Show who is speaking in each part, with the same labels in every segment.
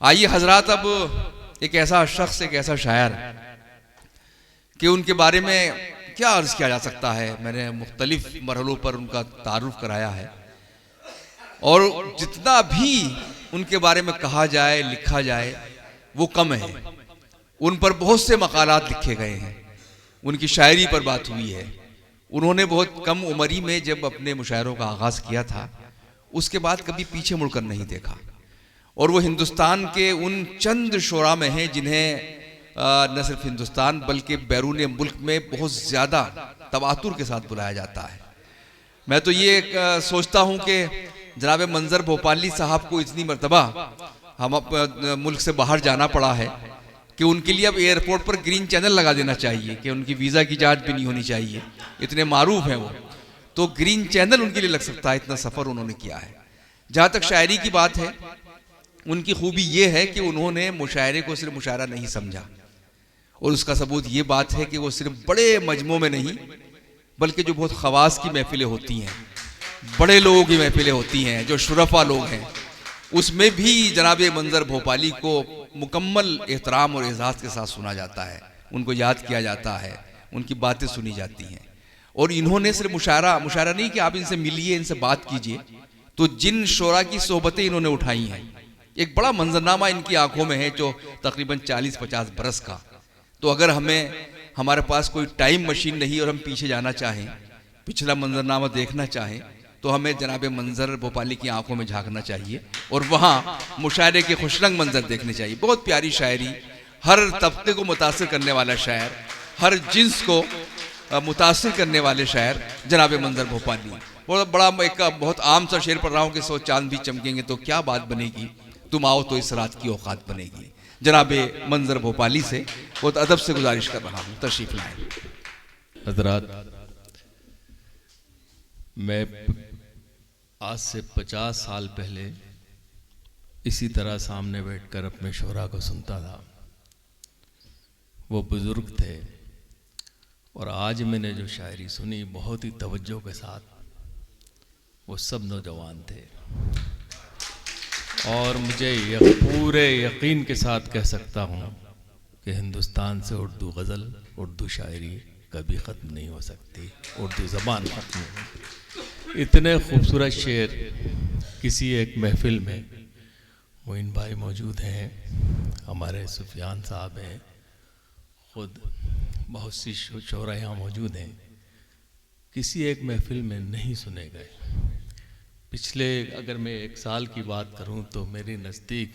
Speaker 1: आइए हजरात, अब एक ऐसा शख्स, एक ऐसा शायर कि उनके बारे में क्या अर्ज किया जा सकता है। मैंने मुख्तलिफ मरहलों पर उनका तारुफ कराया है और जितना भी उनके बारे में कहा जाए, लिखा जाए, वो कम है। उन पर बहुत से मकालात लिखे गए हैं, उनकी शायरी पर बात हुई है। उन्होंने बहुत कम उम्री में जब अपने मुशायरों का आगाज़ किया था, उसके बाद कभी पीछे मुड़कर नहीं देखा। और वो हिंदुस्तान के उन चंद शोरा में हैं जिन्हें न सिर्फ हिंदुस्तान बल्कि बैरून मुल्क में बहुत ज़्यादा तवातुर के साथ बुलाया जाता है। मैं तो ये सोचता हूँ कि जनाब मंजर भोपाली साहब को इतनी मरतबा हम मुल्क से बाहर जाना पड़ा है कि उनके लिए अब एयरपोर्ट पर ग्रीन चैनल लगा देना चाहिए कि उनकी वीज़ा की जांच भी नहीं होनी चाहिए, इतने मारूफ हैं वो। तो ग्रीन चैनल उनके लिए लग सकता है, इतना सफ़र उन्होंने किया है। जहाँ तक शायरी की बात है, उनकी खूबी ये है कि उन्होंने मुशायरे को सिर्फ मुशायरा नहीं समझा, और उसका सबूत ये बात है कि वो सिर्फ बड़े मजमों में नहीं बल्कि जो बहुत ख़वास की महफिलें होती हैं, बड़े लोगों की महफिलें होती हैं, जो शुरफा लोग हैं, उसमें भी जनाब मंजर भोपाली को मुकम्मल एहतराम और एजाज़ के साथ सुना जाता है, उनको याद किया जाता है, उनकी बातें सुनी जाती हैं। और इन्होंने सिर्फ मुशायरा नहीं कि आप इनसे मिलिए, इनसे बात कीजिए, तो जिन शोरा की सोहबतें इन्होंने उठाई हैं, एक बड़ा मंजरनामा इनकी आंखों में है जो तकरीबन 40-50 बरस का। तो अगर हमारे पास कोई टाइम मशीन नहीं और हम पीछे जाना चाहें, पिछला मंजरनामा देखना चाहें, तो हमें जनाब मंजर भोपाली की आंखों में झांकना चाहिए और वहाँ मुशायरे के खुशरंग मंजर देखने चाहिए। बहुत प्यारी शायरी, हर तबके को मुतासिर करने वाला शायर, हर जिन्स को मुतासिर करने वाले शायर जनाब मंजर भोपाली। बहुत बड़ा एक बहुत आम सा शेर पढ़ रहा हूँ कि 100 चांद भी चमकेंगे तो क्या बात बनेगी, तुम आओ तो इस रात की औकात बनेगी। जनाब मंजर भोपाली से बहुत अदब से गुजारिश कर रहा हूँ, तशरीफ लाएं।
Speaker 2: हजरात, मैं आज से 50 साल पहले इसी तरह सामने बैठकर अपने शोरा को सुनता था। वो बुज़ुर्ग थे और आज मैंने जो शायरी सुनी बहुत ही तवज्जो के साथ, वो सब नौजवान थे। और मुझे पूरे यकीन के साथ कह सकता हूँ कि हिंदुस्तान से उर्दू गज़ल, उर्दू शायरी कभी ख़त्म नहीं हो सकती, उर्दू ज़बान ख़त्म नहीं होती। इतने खूबसूरत शेर किसी एक महफिल में मोइन भाई मौजूद हैं, हमारे सुफियान साहब हैं, ख़ुद बहुत सी शोरा यहाँ मौजूद हैं, किसी एक महफिल में नहीं सुने गए। पिछले अगर मैं 1 साल की बात करूं तो मेरे नज़दीक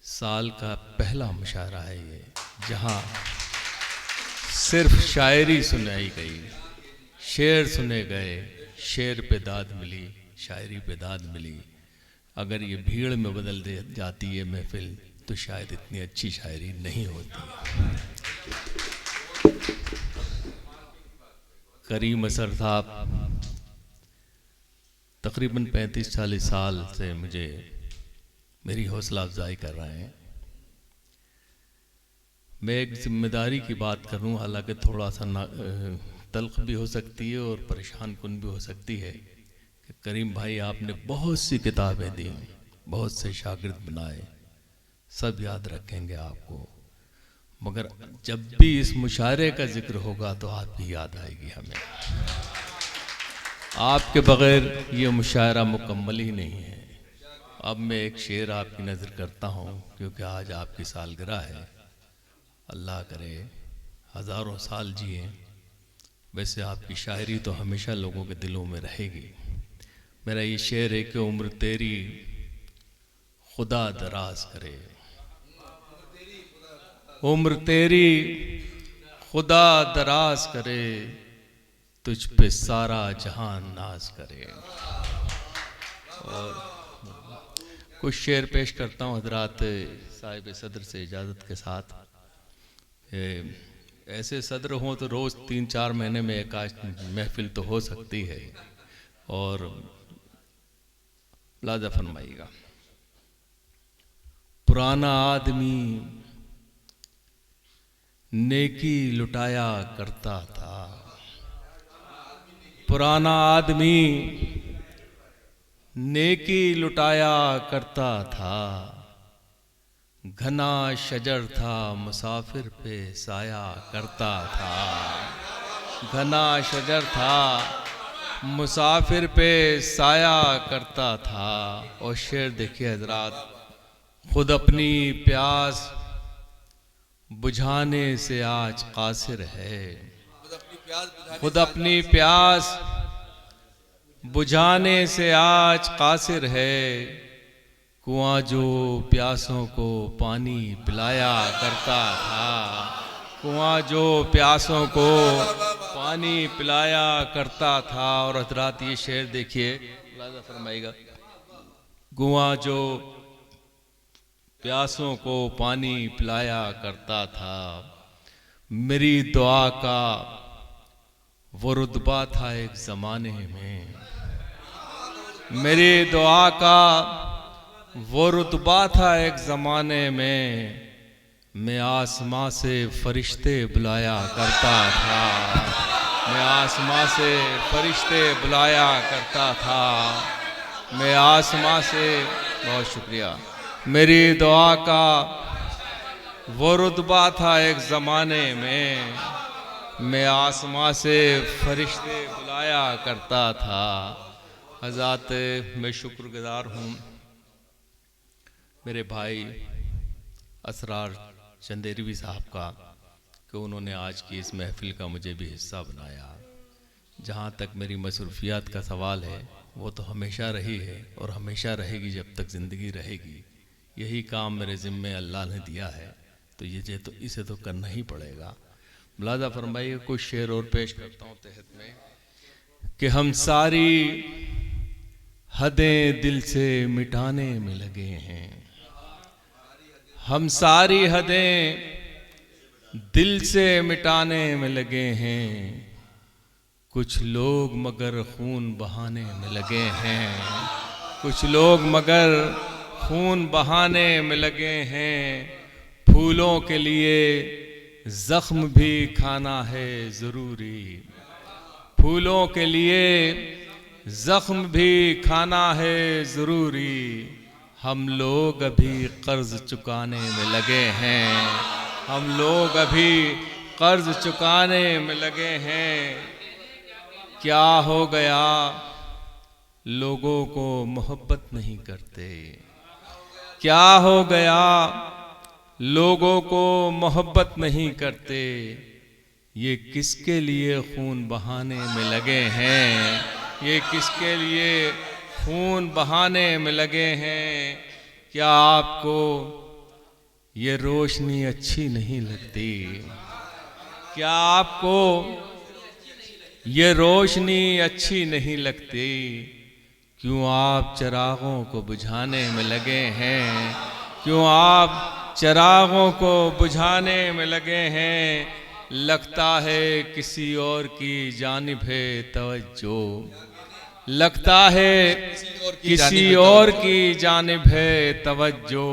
Speaker 2: साल का पहला मुशायरा है ये, जहां सिर्फ शायरी सुनाई गई, शेर सुने गए, शेर पे दाद मिली, शायरी पे दाद मिली। अगर ये भीड़ में बदल दे जाती है महफिल तो शायद इतनी अच्छी शायरी नहीं होती। करीम असर साहब तकरीबन 35-40 साल से मुझे मेरी हौसला अफजाई कर रहे हैं। मैं एक जिम्मेदारी की बात करूं, हालांकि थोड़ा सा तल्ख भी हो सकती है और परेशान कुन भी हो सकती है कि करीम भाई आपने बहुत सी किताबें दी, बहुत से शागिर्द बनाए, सब याद रखेंगे आपको, मगर जब भी इस मुशायरे का जिक्र होगा तो आपकी याद आएगी हमें। आपके बग़ैर ये मुशायरा मुकम्मल ही नहीं है। अब मैं एक शेर आपकी नज़र करता हूँ क्योंकि आज आपकी सालगिरह है। अल्लाह करे हज़ारों साल जिए। वैसे आपकी शायरी तो हमेशा लोगों के दिलों में रहेगी। मेरा ये शेर है कि उम्र तेरी खुदा दराज करे, उम्र तेरी खुदा दराज करे, तुझ पे सारा जहान नाज करे। और कुछ शेर पेश करता हूँ हजरात साहिब सदर से इजाज़त के साथ। ऐसे सदर हों तो रोज़ 3-4 महीने में एक महफिल तो हो सकती है। और लाजा फरमाइएगा। पुराना आदमी नेकी लुटाया करता था, पुराना आदमी नेकी लुटाया करता था, घना शजर था मुसाफिर पे साया करता था। घना शजर था मुसाफिर पे साया करता था। और शेर देखिए हजरात, खुद अपनी प्यास बुझाने से आज कासिर है। खुद अपनी प्यास बुझाने से आज कासिर है। कुआं जो प्यासों को पानी पिलाया करता था। कुआं जो प्यासों को पानी पिलाया करता था। और हजरात ये शेर देखिए, मुलाज़ा फरमाइएगा। कुआं जो प्यासों को पानी पिलाया करता था, मेरी दुआ का वो रुतबा था एक ज़माने में। मेरी दुआ का वो रुतबा था एक ज़माने में। मैं आसमां से फरिश्ते बुलाया करता था। मैं आसमां से फरिश्ते बुलाया करता था। मैं आसमां से, बहुत शुक्रिया। मेरी दुआ का वो रुतबा था एक ज़माने में। मैं आसमां से फरिश्ते बुलाया करता था। हज़रात, मैं शुक्रगुज़ार हूँ मेरे भाई असरार चंदेरवी साहब का कि उन्होंने आज की इस महफिल का मुझे भी हिस्सा बनाया। जहाँ तक मेरी मसरूफियात का सवाल है, वो तो हमेशा रही है और हमेशा रहेगी जब तक ज़िंदगी रहेगी। यही काम मेरे ज़िम्मे अल्लाह ने दिया है, तो इसे तो करना ही पड़ेगा। मुलाज़ा फरमाइए, कुछ शेर और पेश करता हूँ तहत में कि हम सारी हदें दिल से मिटाने में लगे हैं। हम सारी हदें दिल से मिटाने में लगे हैं। कुछ लोग मगर खून बहाने में लगे हैं। कुछ लोग मगर खून बहाने में लगे हैं। फूलों के लिए जख्म भी खाना है ज़रूरी। फूलों के लिए जख्म भी खाना है ज़रूरी। हम लोग अभी कर्ज चुकाने में लगे हैं। हम लोग अभी कर्ज चुकाने में लगे हैं। क्या हो गया, लोगों को मोहब्बत नहीं करते। क्या हो गया, लोगों को मोहब्बत नहीं करते। ये किसके लिए खून बहाने में लगे हैं। ये किसके लिए खून बहाने में लगे हैं। क्या आपको ये रोशनी अच्छी नहीं लगती। क्या आपको ये रोशनी अच्छी नहीं लगती। क्यों आप चिरागों को बुझाने में लगे हैं। क्यों आप चिरागों को बुझाने में लगे हैं। लगता है किसी और की जानिब है तवज्जो। लगता है किसी और की जानिब है तवज्जो।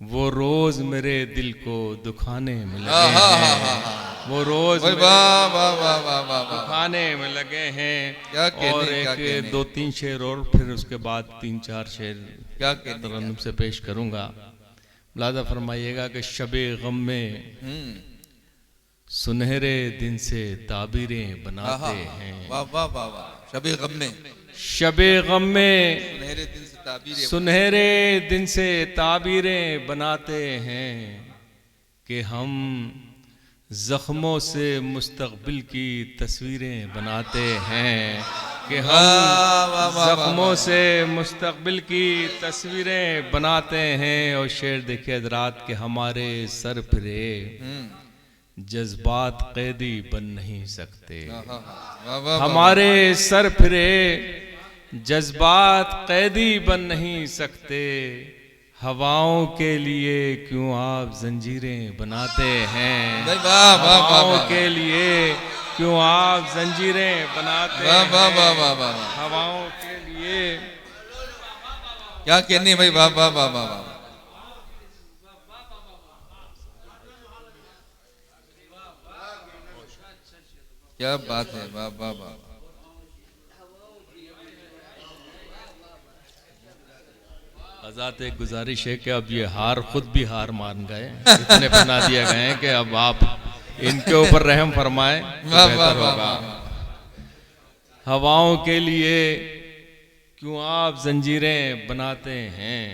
Speaker 2: वो रोज मेरे दिल को दुखाने में लगे हैं। वो रोज दुखाने में लगे हैं। और एक दो तीन शेर और फिर उसके बाद 3-4 शेर तरन्नुम से पेश करूंगा। मुलाज़ा फरमाइएगा कि शबे गम में सुनहरे दिन से ताबीरें बनाते हैं।
Speaker 1: शबे गम में,
Speaker 2: शबे गम में सुनहरे दिन से ताबीरें बनाते हैं कि हम जख्मों से मुस्तकबिल की तस्वीरें बनाते हैं। कि हम जख्मों से मुस्तकबिल की तस्वीरें बनाते हैं। और शेर देखिए हज़रात कि हमारे सर फिरे जज्बात कैदी बन नहीं सकते। हमारे सर फिरे जज्बात कैदी बन नहीं सकते। हवाओं के लिए क्यों आप जंजीरें बनाते हैं। हवाओं के लिए क्यों आप जंजीरें बनाते हैं। हवाओं के लिए
Speaker 1: क्या कहने भाई। वाह वाह वाह वाह वाह। क्या बात है। वाह वाह वाह।
Speaker 2: हज़रात एक गुजारिश है कि अब ये हार खुद भी हार मान गए, इतने बना दिए गए हैं कि अब आप इनके ऊपर रहम फरमाएं तो बेहतर होगा। हवाओं के लिए क्यों आप जंजीरें बनाते हैं,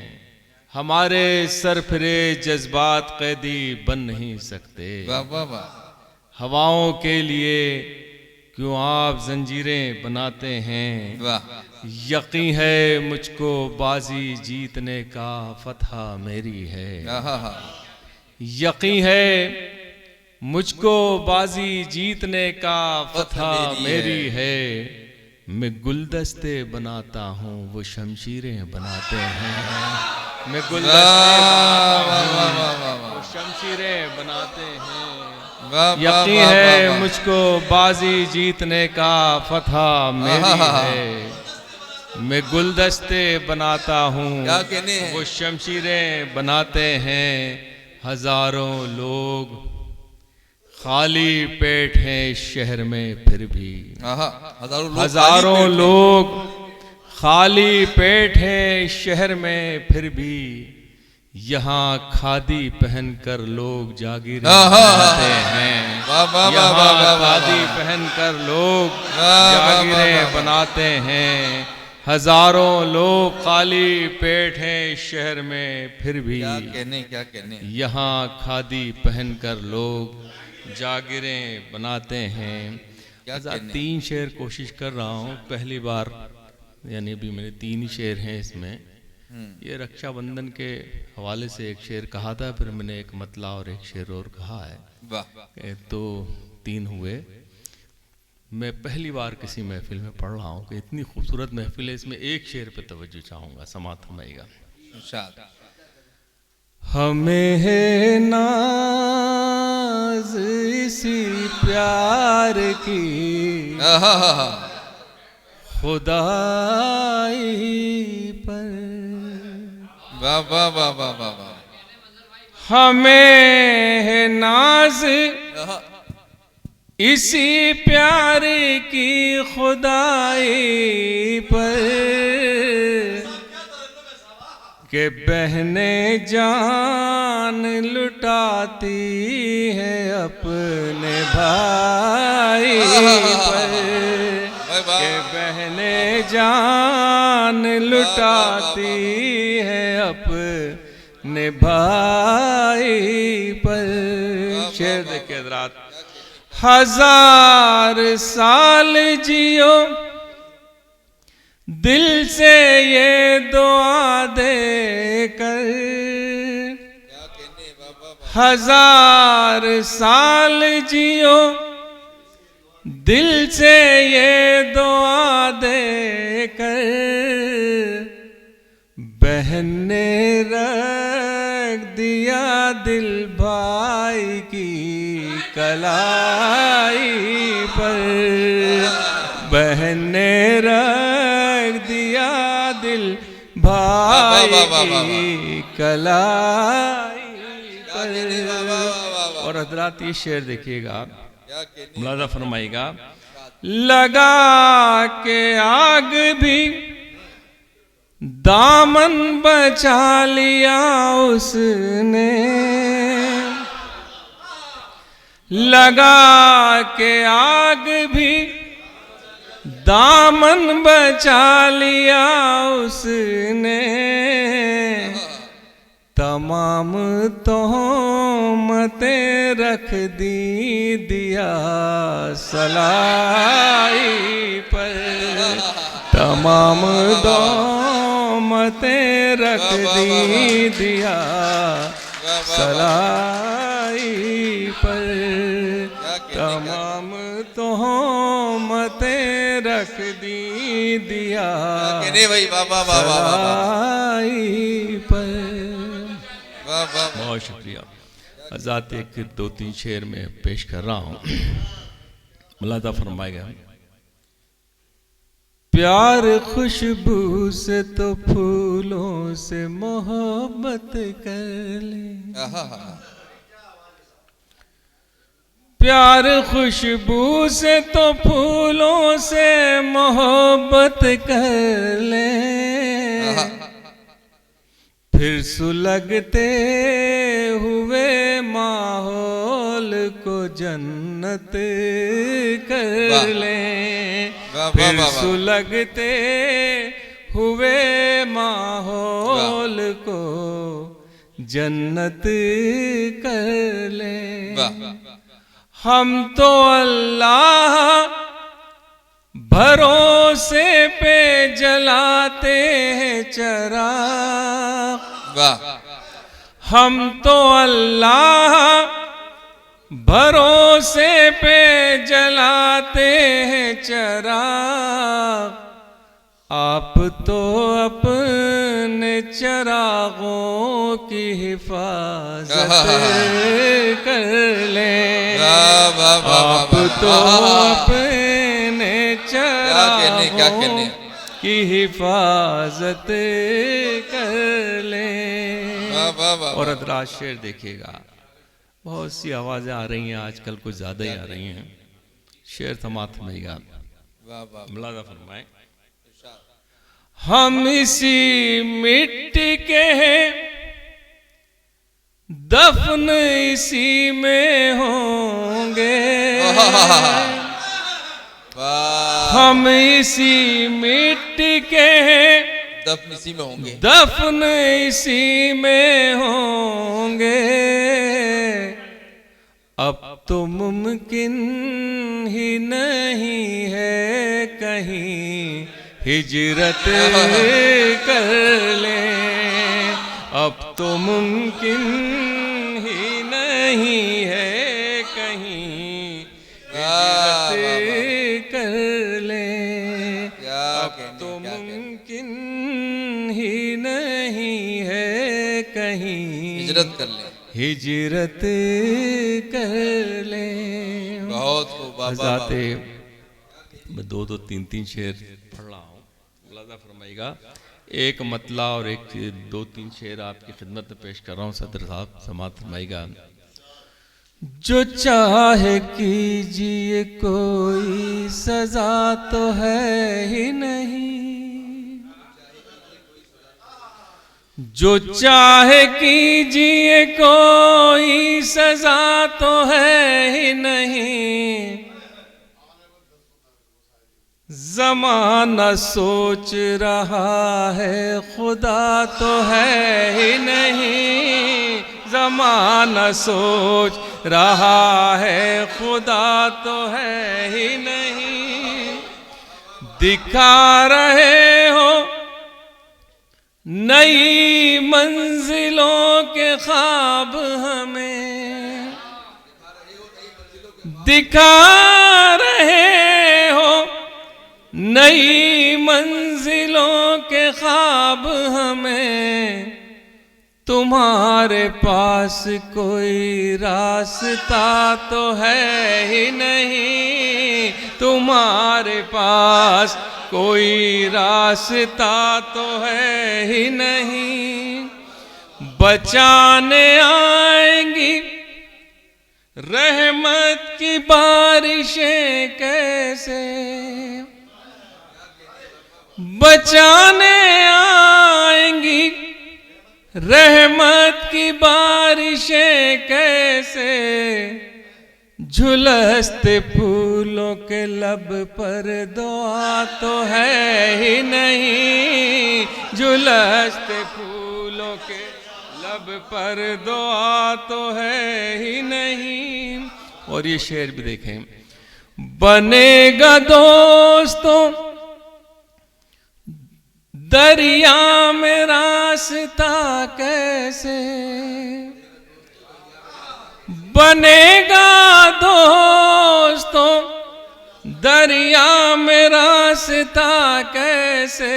Speaker 2: हमारे सरफिरे जज्बात कैदी बन नहीं सकते। हवाओं के लिए क्यों आप जंजीरें बनाते हैं, यकीन है मुझको बाजी जीतने का फतह मेरी है। यकीन है मुझको बाजी जीतने का फतह मेरी है। मैं गुलदस्ते बनाता हूँ वो शमशीरें बनाते हैं, मैं गुलदस्ते बनाता हूँ वो शमशीरें बनाते हैं। यकीन है मुझको बाजी जीतने का फतह मेरी है। मैं गुलदस्ते बनाता हूँ वो शमशीरें बनाते हैं। हजारों लोग खाली पेट हैं शहर में फिर भी, हजारों लोग खाली पेट हैं शहर में फिर भी, यहाँ खादी पहनकर लोग जागीरें बनाते हैं। यहाँ खादी पहनकर लोग जागीरें बनाते हैं। हजारों लोग खाली पेट हैं शहर में फिर भी, क्या कहने यहाँ खादी पहनकर लोग जागीरें बनाते हैं। 3 शेर कोशिश कर रहा हूँ पहली बार, यानी अभी मेरे 3 ही शेर हैं इसमें। ये रक्षाबंधन के हवाले से एक शेर कहा था, फिर मैंने एक मतला और एक शेर और कहा है, तो 3 हुए। मैं पहली बार किसी महफिल में पढ़ रहा हूँ कि इतनी खूबसूरत महफिल है, इसमें एक शेर पे तवज्जो चाहूँगा, समात फरमाइएगा। हमें है नाज इसी प्यार की खुदाई पर, हमें है नाज इसी प्यार की खुदाई पर, के बहने जान लुटाती है अपने भाई पर, के बहने जान लुटाती है अपने भाई पर। शेर देखे रात, 1000 साल जियो दिल से ये दुआ दे कर, 1000 साल जियो दिल से ये दुआ दे कर, बहन ने रख दिया दिल भाई की कलाई पर, बहन ने रख दिया दिल भाई की कलाई पर। और हजरात ये शेर देखिएगा, मुलाजा फरमाइएगा। लगा के आग भी दामन बचा लिया उसने, लगा के आग भी दामन बचा लिया उसने, तमाम तोहमतें रख दी दिया सलाई पर, तमाम तोहमतें रख दी दिया सलाई पर, तमाम तोहमतें रख दी दिया सलाई पर। बहुत शुक्रिया। आजाद एक 2-3 शेर में पेश कर रहा हूँ, मुलादा फरमाएगा। प्यार खुशबू से तो फूलों से मोहब्बत कर ले, प्यार खुशबू से तो फूलों से मोहब्बत कर ले, फिर सुलगते हुए माहौल को जन्नत कर लें, फिर सुलगते हुए माहौल को जन्नत कर लें। हम तो अल्लाह भरोसे पे जलाते हैं चिराग, हम तो अल्लाह भरोसे पे जलाते हैं चिराग। आप तो अपने चिरागों की हिफाजत कर लें, आप तो अपने चिरागों की हिफाजत कर लें। और हज़रात शेर देखिएगा, बहुत सी आवाजें आ रही हैं आजकल, कुछ ज्यादा ही आ रही हैं। शेर समाप्त में मुलाजा फरमाए। हम इसी मिट्टी के हैं, दफन इसी में होंगे, हम इसी मिट्टी के हैं,
Speaker 1: दफन इसी में होंगे,
Speaker 2: दफन इसी में होंगे। अब तो मुमकिन ही नहीं है कहीं हिजरत कर लें, अब तो मुमकिन ही नहीं है कहीं हिजरत कर लें, अब तो मुमकिन ही नहीं है कहीं
Speaker 1: हिजरत कर लें,
Speaker 2: हिजरत कर लें।
Speaker 1: बहुत खूब
Speaker 2: हज़राते, मैं दो तीन शेर पढ़ रहा हूँ, मुलाजा फरमाइएगा। एक मतला और एक दो तीन शेर आपकी खिदमत में पेश कर रहा हूँ। सदर साहब समाप्त फरमाइएगा। जो चाहे कीजिए कोई सजा तो है ही नहीं, जो चाहे कीजिए कोई सजा तो है ही नहीं। ज़माना सोच रहा है खुदा तो है ही नहीं, ज़माना सोच रहा है खुदा तो है ही नहीं। दिखा रहे हो नई मंजिलों के ख्वाब हमें, दिखा रहे हो नई मंजिलों के ख्वाब हमें। तुम्हारे पास कोई रास्ता तो है ही नहीं, तुम्हारे पास कोई रास्ता तो है ही नहीं। बचाने आएंगी रहमत की बारिशें कैसे, बचाने आएंगी रहमत की बारिशें कैसे। झुलसते फूलों के लब पर दुआ तो है ही नहीं, झुलसते फूलों के लब पर दुआ तो है ही नहीं। और ये शेर भी देखें। बनेगा दोस्तों दरिया में रास्ता कैसे, बनेगा दोस्तों दरिया में रास्ता कैसे।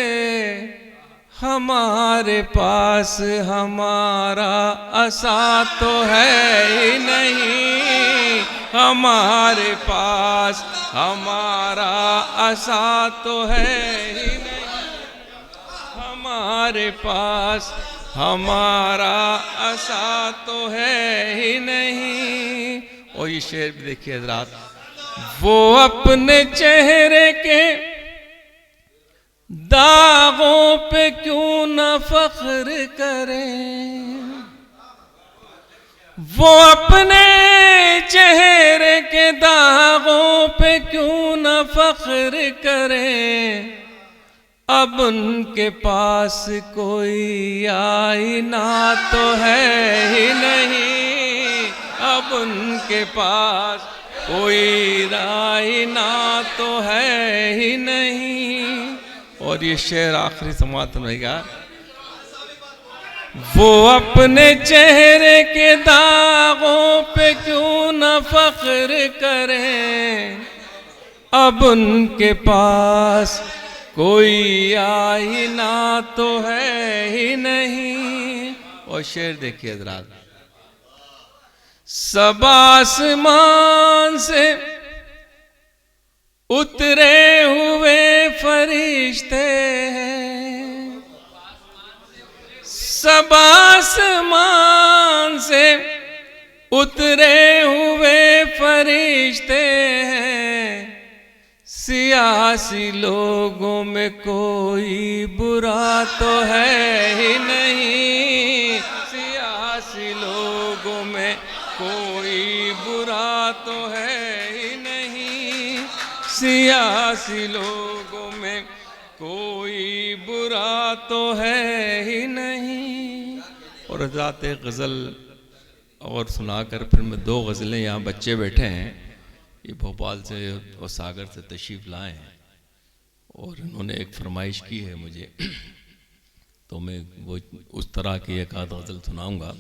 Speaker 2: हमारे पास हमारा असा तो है ही नहीं, हमारे पास हमारा असा तो है ही नहीं, हमारे पास हमारा असा तो है ही नहीं। और ये शेर भी देखिए हज़रात। वो अपने चेहरे के दागों पे क्यों न फख्र करें, वो अपने चेहरे के दागों पे क्यों न फख्र करें। अब उनके पास कोई आईना तो है ही नहीं, अब उनके पास कोई आईना तो है ही नहीं। और ये शेर आखिरी समाप्त रहेगा। वो अपने चेहरे के दागों पे क्यों न फख्र करें, अब उनके पास कोई आईना तो है ही नहीं। और शेर देखिए हज़रात, सब आसमान से उतरे हुए फरिश्ते हैं, सब आसमान से उतरे हुए फरिश्ते हैं। सियासी लोगों में कोई बुरा तो है ही नहीं, सियासी लोगों में कोई बुरा तो है ही नहीं, सियासी लोगों में कोई बुरा तो है ही नहीं। और हज़रात गज़ल और सुनाकर फिर मैं दो गज़लें, यहाँ बच्चे बैठे हैं, ये भोपाल से और सागर से तशरीफ़ लाए हैं और इन्होंने एक फरमाइश की है मुझे, तो मैं वो उस तरह की एक आध गज़ल सुनाऊंगा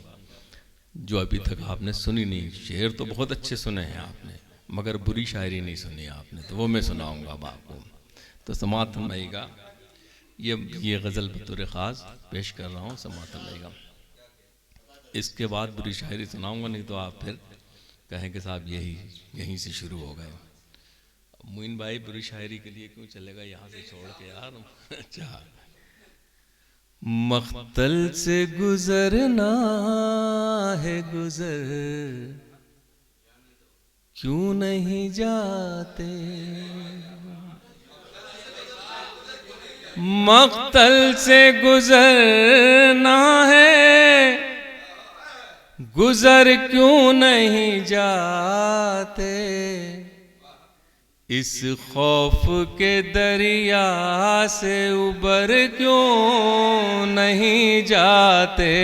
Speaker 2: जो अभी तक आपने सुनी नहीं। शेर तो बहुत अच्छे सुने हैं आपने, मगर बुरी शायरी नहीं सुनी आपने, तो वो मैं सुनाऊंगा अब आपको। तो समाअत फरमाइएगा। ये गज़ल बतौर ख़ास पेश कर रहा हूँ, समाअत फरमाइएगा। इसके बाद बुरी शायरी सुनाऊंगा, नहीं तो आप फिर कहें कि साहब यहीं से शुरू हो गए। मोइन भाई बुरी शायरी के लिए क्यों चलेगा यहाँ से छोड़ के यार। अच्छा, मख्तल से गुजरना है गुजर क्यों नहीं जाते, मख्तल से गुजरना है गुजर क्यों नहीं जाते, इस खौफ के दरिया से उबर क्यों नहीं जाते,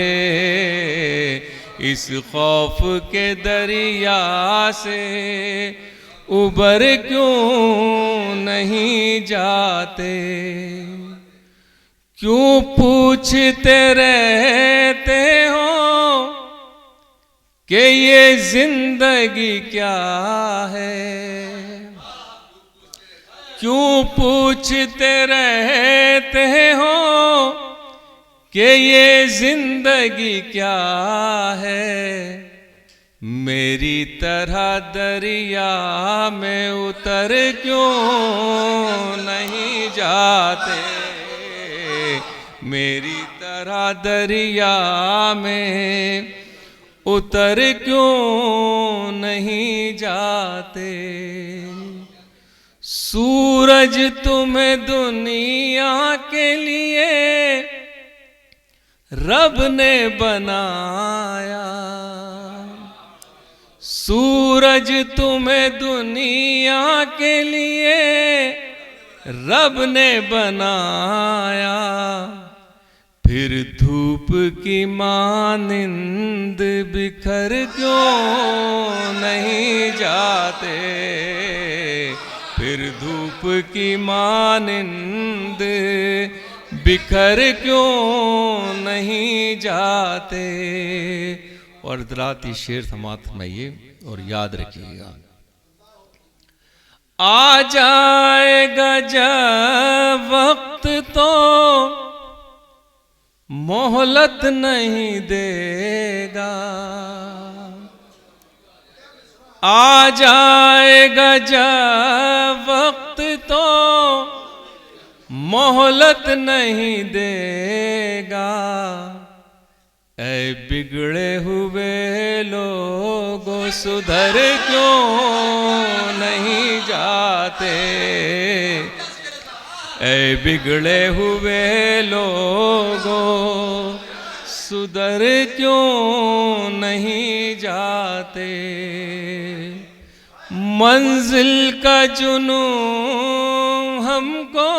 Speaker 2: इस खौफ के दरिया से उबर क्यों नहीं जाते। क्यों पूछते रहते हो कि ये जिंदगी क्या है, क्यों पूछते रहते हो कि ये जिंदगी क्या है। मेरी तरह दरिया में उतर क्यों नहीं जाते, मेरी तरह दरिया में उतर क्यों नहीं जाते। सूरज तुम्हें दुनिया के लिए रब ने बनाया, सूरज तुम्हें दुनिया के लिए रब ने बनाया, फिर धूप की मानिंद बिखर क्यों नहीं जाते, फिर धूप की मानिंद बिखर क्यों नहीं जाते। और दराती शेर समाप्त फरमाइए और याद रखिएगा। आ जाएगा जब वक्त तो मोहलत नहीं देगा, आ जाएगा जब वक्त तो मोहलत नहीं देगा। ऐ बिगड़े हुए लोगों सुधर क्यों नहीं जाते, ऐ बिगड़े हुए लोगों सुधर क्यों नहीं जाते, मंजिल का जुनून हमको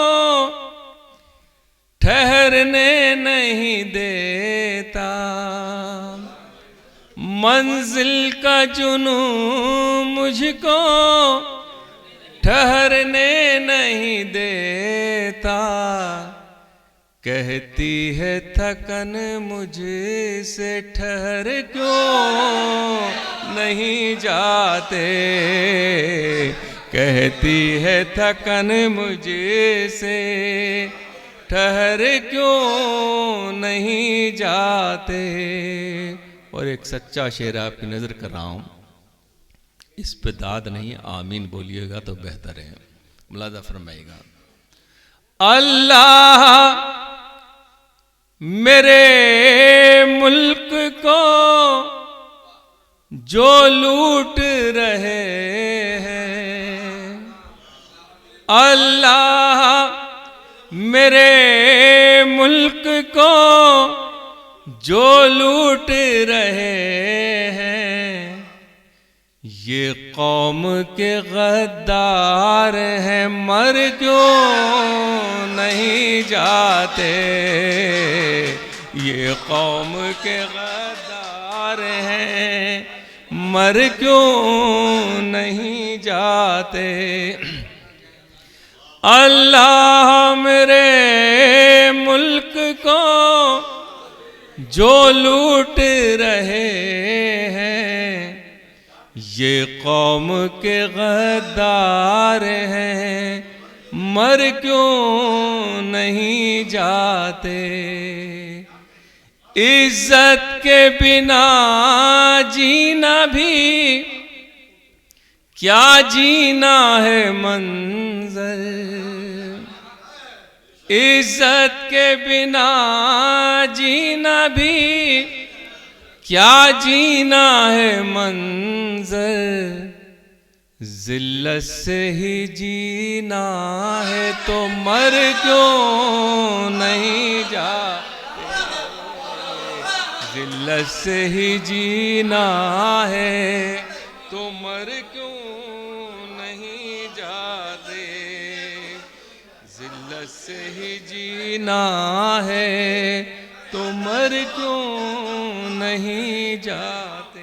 Speaker 2: ठहरने नहीं देता, मंजिल का जुनून मुझको ठहरने नहीं देता, कहती है थकन मुझसे ठहर क्यों नहीं जाते, कहती है थकन मुझसे ठहर क्यों नहीं जाते। और एक सच्चा शेर आपकी नजर कर रहा हूं, इस पे दाद नहीं आमीन बोलिएगा तो बेहतर है, मुलाजा फरमाइएगा। अल्लाह मेरे मुल्क को जो लूट रहे हैं, अल्लाह मेरे मुल्क को जो लूट रहे हैं, ये कौम के गद्दार हैं मर क्यों नहीं जाते, ये कौम के गद्दार हैं मर क्यों नहीं जाते। अल्लाह मेरे मुल्क को जो लूट रहे हैं, ये कौम के गद्दार हैं मर क्यों नहीं जाते। इज्जत के बिना जीना भी क्या जीना है मंजर, इज्जत के बिना जीना भी क्या जीना है मंजर, जिल्लत से ही जीना है तो मर क्यों नहीं जाते, जिल्लत से ही जीना है तो मर क्यों नहीं जाते, जिल्लत से ही जीना है तो मर क्यों नहीं जाते।